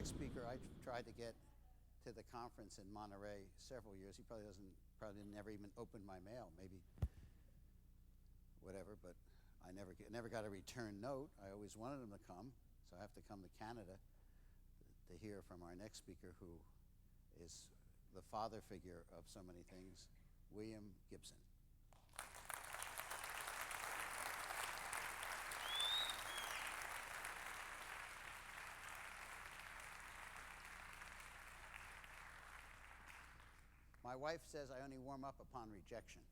next speaker, I tried to get to the conference in Monterey several years. He probably never even opened my mail, maybe whatever, but I never got a return note. I always wanted him to come, so I have to come to Canada to hear from our next speaker, who is the father figure of so many things, William Gibson. My wife says I only warm up upon rejection.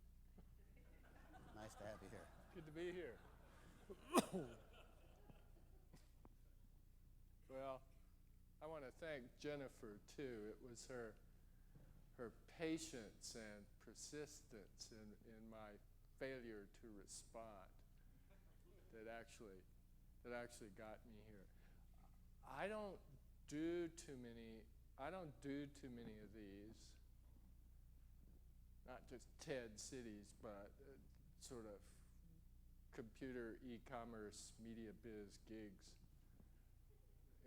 Nice to have you here. Good to be here. Well, I want to thank Jennifer, too. It was her patience and persistence in my failure to respond that actually got me here. I don't do too many of these. Not just TED cities, but sort of computer, e-commerce, media biz gigs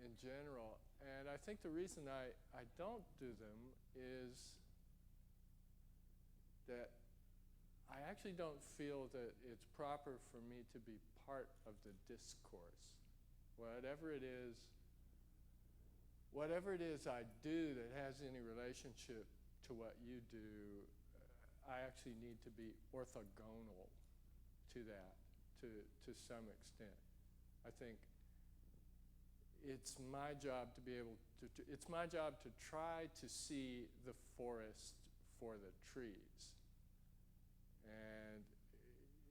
in general. And I think the reason I don't do them is that I actually don't feel that it's proper for me to be part of the discourse. Whatever it is I do that has any relationship to what you do, I actually need to be orthogonal to that, to some extent. I think it's my job to be able to, it's my job to try to see the forest for the trees. And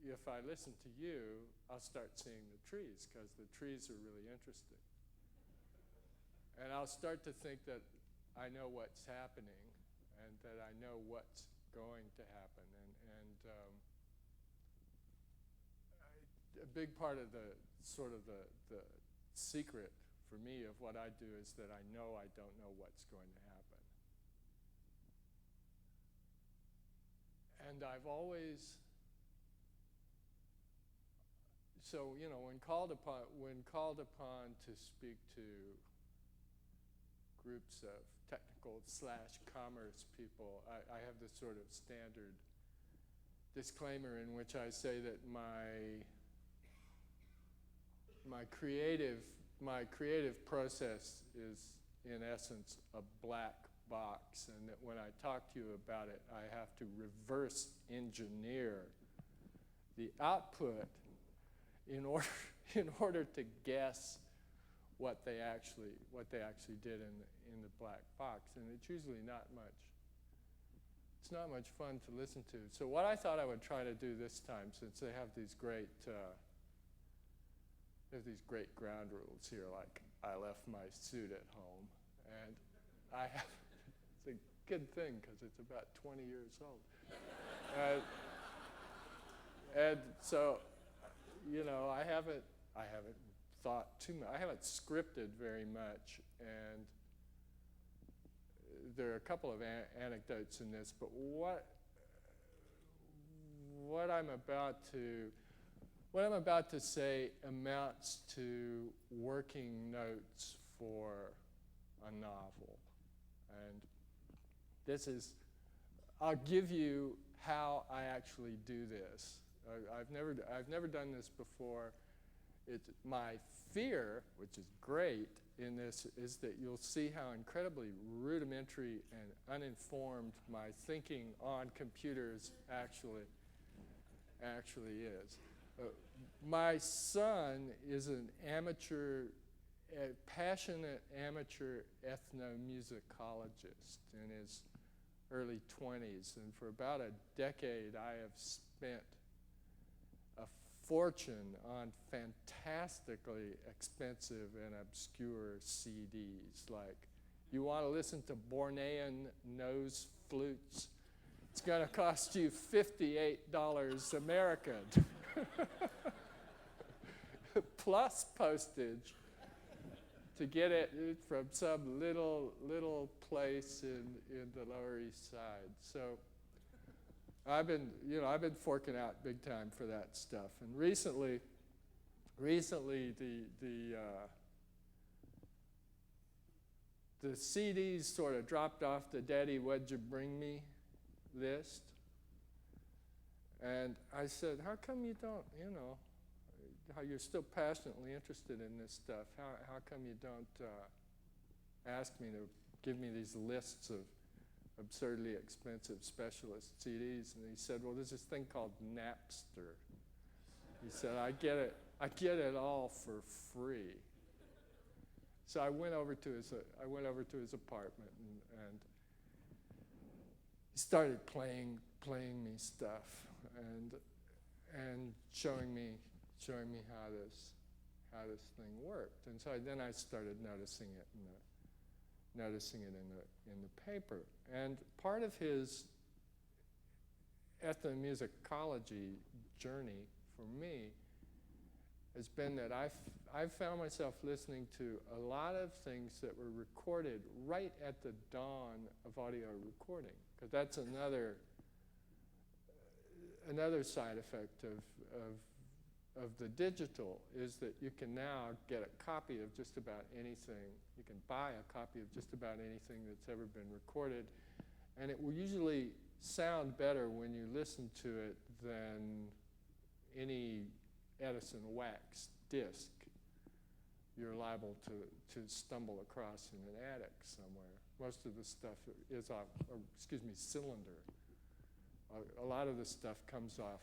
if I listen to you, I'll start seeing the trees, because the trees are really interesting. And I'll start to think that I know what's happening and that I know what's going to happen, and a big part of the secret for me of what I do is that I know I don't know what's going to happen. And I've always, so when called upon to speak to groups of technical/commerce people, I have this sort of standard disclaimer in which I say that my creative process is in essence a black box, and that when I talk to you about it, I have to reverse engineer the output in order to guess what they actually did in the black box, and it's usually not much. It's not much fun to listen to. So what I thought I would try to do this time, since they have these great ground rules here, like I left my suit at home, and it's a good thing because it's about 20 years old, and so I haven't thought too much. I haven't scripted very much, and there are a couple of anecdotes in this, but what I'm about to say amounts to working notes for a novel. And I'll give you how I actually do this. I've never done this before. It's my fear, which is great in this, is that you'll see how incredibly rudimentary and uninformed my thinking on computers actually is. My son is a passionate amateur ethnomusicologist in his early 20s, and for about a decade I have spent a fortune on fantastically expensive and obscure CDs. Like, you want to listen to Bornean nose flutes? It's going to cost you $58 American, plus postage, to get it from some little place in the Lower East Side. So I've been forking out big time for that stuff. And recently the CDs sort of dropped off the Daddy, What'd You Bring Me list. And I said, how come you don't, how you're still passionately interested in this stuff, how come you don't ask me to give me these lists of absurdly expensive specialist CDs? And he said, well, there's this thing called Napster. He said, I get it all for free. So I went over to his apartment and he started playing me stuff and showing me how this thing worked. And so then I started noticing it in the paper. And part of his ethnomusicology journey for me has been that I've found myself listening to a lot of things that were recorded right at the dawn of audio recording, because that's another side effect of the digital, is that you can now get a copy of just about anything. You can buy a copy of just about anything that's ever been recorded, and it will usually sound better when you listen to it than any Edison wax disc you're liable to stumble across in an attic somewhere. Most of the stuff is off, cylinder. A lot of the stuff comes off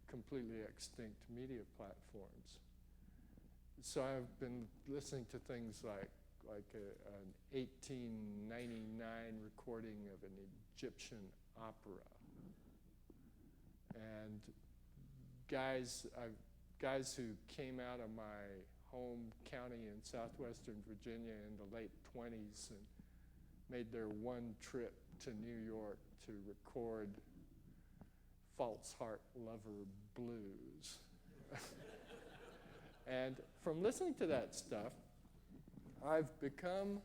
completely extinct media platforms. So I've been listening to things like an 1899 recording of an Egyptian opera, and guys who came out of my home county in southwestern Virginia in the late 20s and made their one trip to New York to record False Heart Lover Blues. And from listening to that stuff, I've become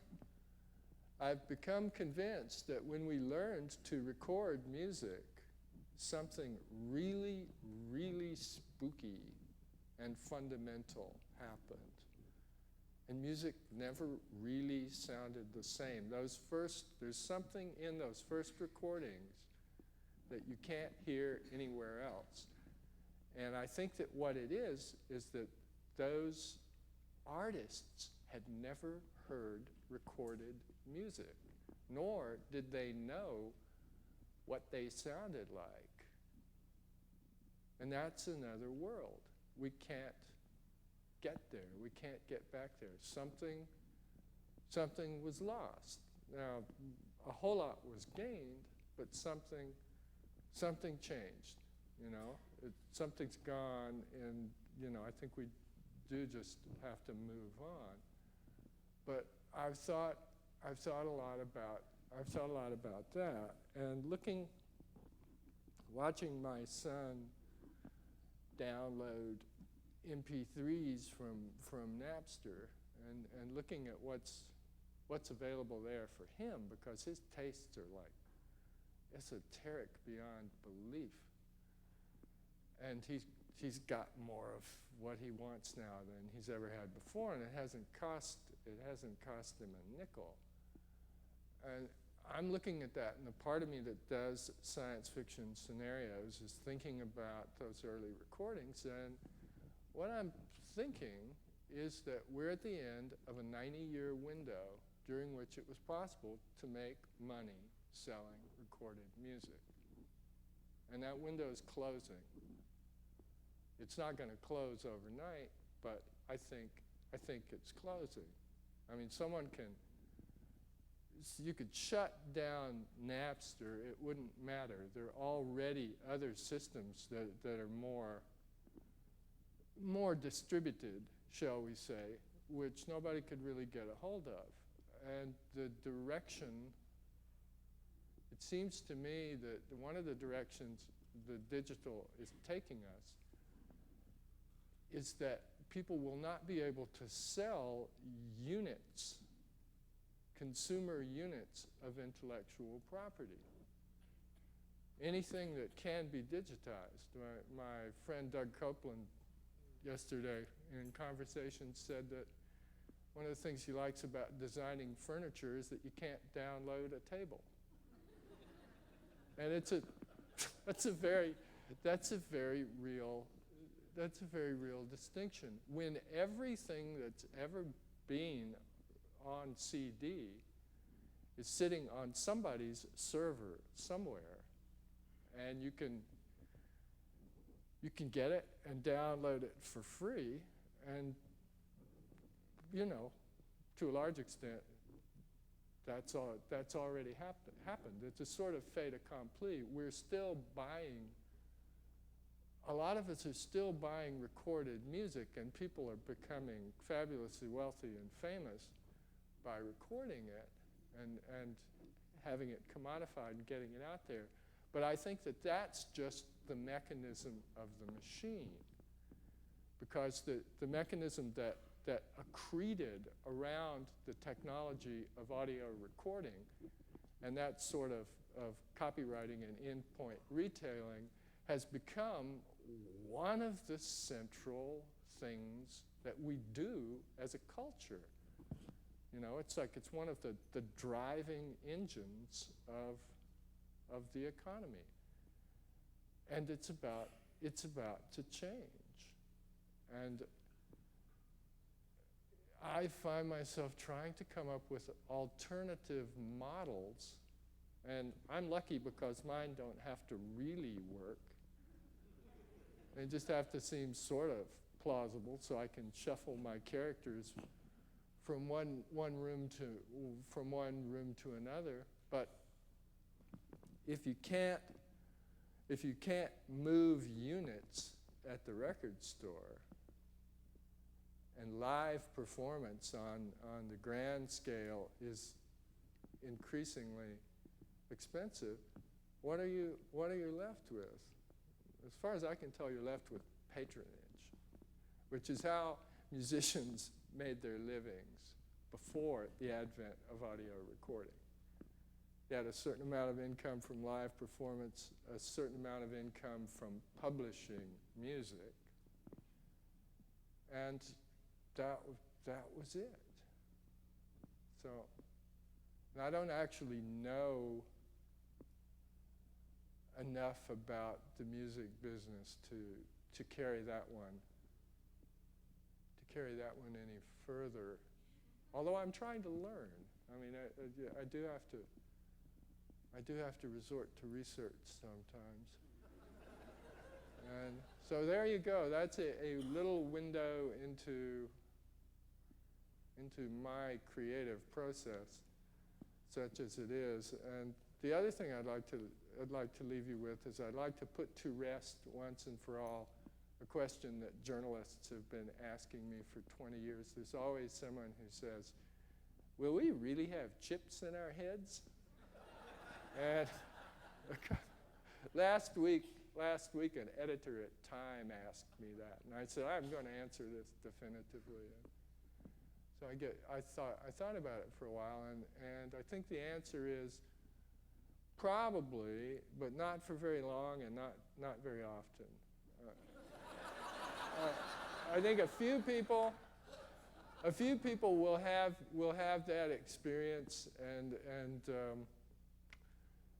convinced that when we learned to record music, something really, really spooky and fundamental happened. And music never really sounded the same. There's something in those first recordings that you can't hear anywhere else. And I think that what it is that those artists had never heard recorded music, nor did they know what they sounded like. And that's another world. We can't get there. We can't get back there. Something was lost. Now, a whole lot was gained, but something changed. Something's gone, and I think we do just have to move on. But I've thought a lot about that, and watching my son download MP3s from Napster, and looking at what's available there for him, because his tastes are like esoteric beyond belief, and he's got more of what he wants now than he's ever had before, and it hasn't cost him a nickel. And I'm looking at that, and the part of me that does science fiction scenarios is thinking about those early recordings, and what I'm thinking is that we're at the end of a 90-year window during which it was possible to make money selling recorded music. And that window is closing. It's not going to close overnight, but I think it's closing. I mean, you could shut down Napster, it wouldn't matter. There are already other systems that are more distributed, shall we say, which nobody could really get a hold of. And the direction, it seems to me that one of the directions the digital is taking us is that people will not be able to sell units, consumer units of intellectual property. Anything that can be digitized. My friend Doug Copeland yesterday in conversation said that one of the things he likes about designing furniture is that you can't download a table. And that's a very real distinction. When everything that's ever been on CD is sitting on somebody's server somewhere, and you can get it and download it for free, and to a large extent, that's already happened. It's a sort of fait accompli. We're still buying. A lot of us are still buying recorded music, and people are becoming fabulously wealthy and famous by recording it and having it commodified and getting it out there. But I think that that's just the mechanism of the machine, because the mechanism that accreted around the technology of audio recording and that sort of copywriting and endpoint retailing has become one of the central things that we do as a culture. It's one of the driving engines of the economy. And it's about to change. And I find myself trying to come up with alternative models, and I'm lucky because mine don't have to really work. They just have to seem sort of plausible, so I can shuffle my characters from one room to another. But if you can't move units at the record store, and live performance on the grand scale is increasingly expensive, what are you left with? As far as I can tell, you're left with patronage, which is how musicians made their livings before the advent of audio recording. You had a certain amount of income from live performance, a certain amount of income from publishing music, and that was it. So I don't actually know enough about the music business to carry that one any further. Although I'm trying to learn. I mean, I do have to resort to research sometimes. And so there you go. That's a little window into my creative process, such as it is. And the other thing I'd like to leave you with is I'd like to put to rest once and for all a question that journalists have been asking me for 20 years. There's always someone who says, "Will we really have chips in our heads?" And last week, an editor at Time asked me that, and I said, "I'm going to answer this definitively." So I thought about it for a while, and I think the answer is probably, but not for very long, and not very often. I think a few people will have that experience, and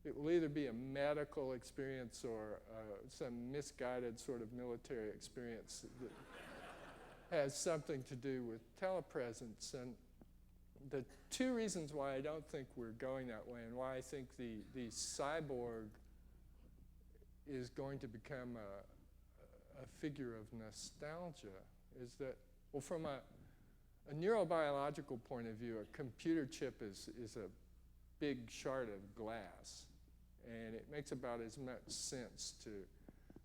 it will either be a medical experience or some misguided sort of military experience that has something to do with telepresence. And the two reasons why I don't think we're going that way, and why I think the cyborg is going to become a figure of nostalgia, is that, well, from a neurobiological point of view, a computer chip is a big shard of glass, and it makes about as much sense to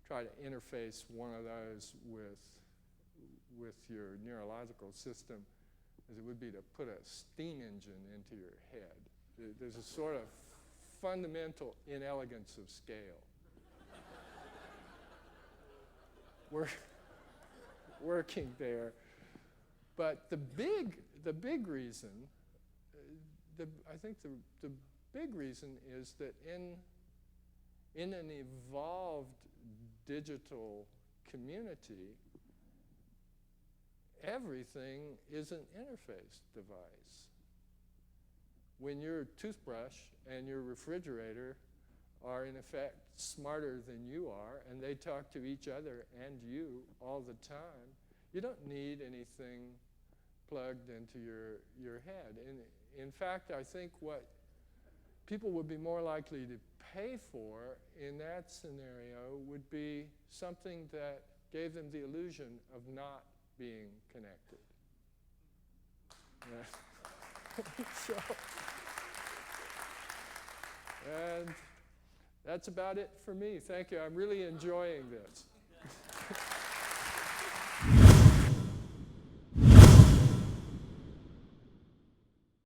try to interface one of those with your neurological system as it would be to put a steam engine into your head. There's a sort of fundamental inelegance of scale. We're working there. But the big reason, I think the big reason is that in an evolved digital community, everything is an interface device. When your toothbrush and your refrigerator are in effect smarter than you are, and they talk to each other and you all the time, you don't need anything plugged into your head. And in fact, I think what people would be more likely to pay for in that scenario would be something that gave them the illusion of not being connected. Yeah. So, and that's about it for me. Thank you. I'm really enjoying this.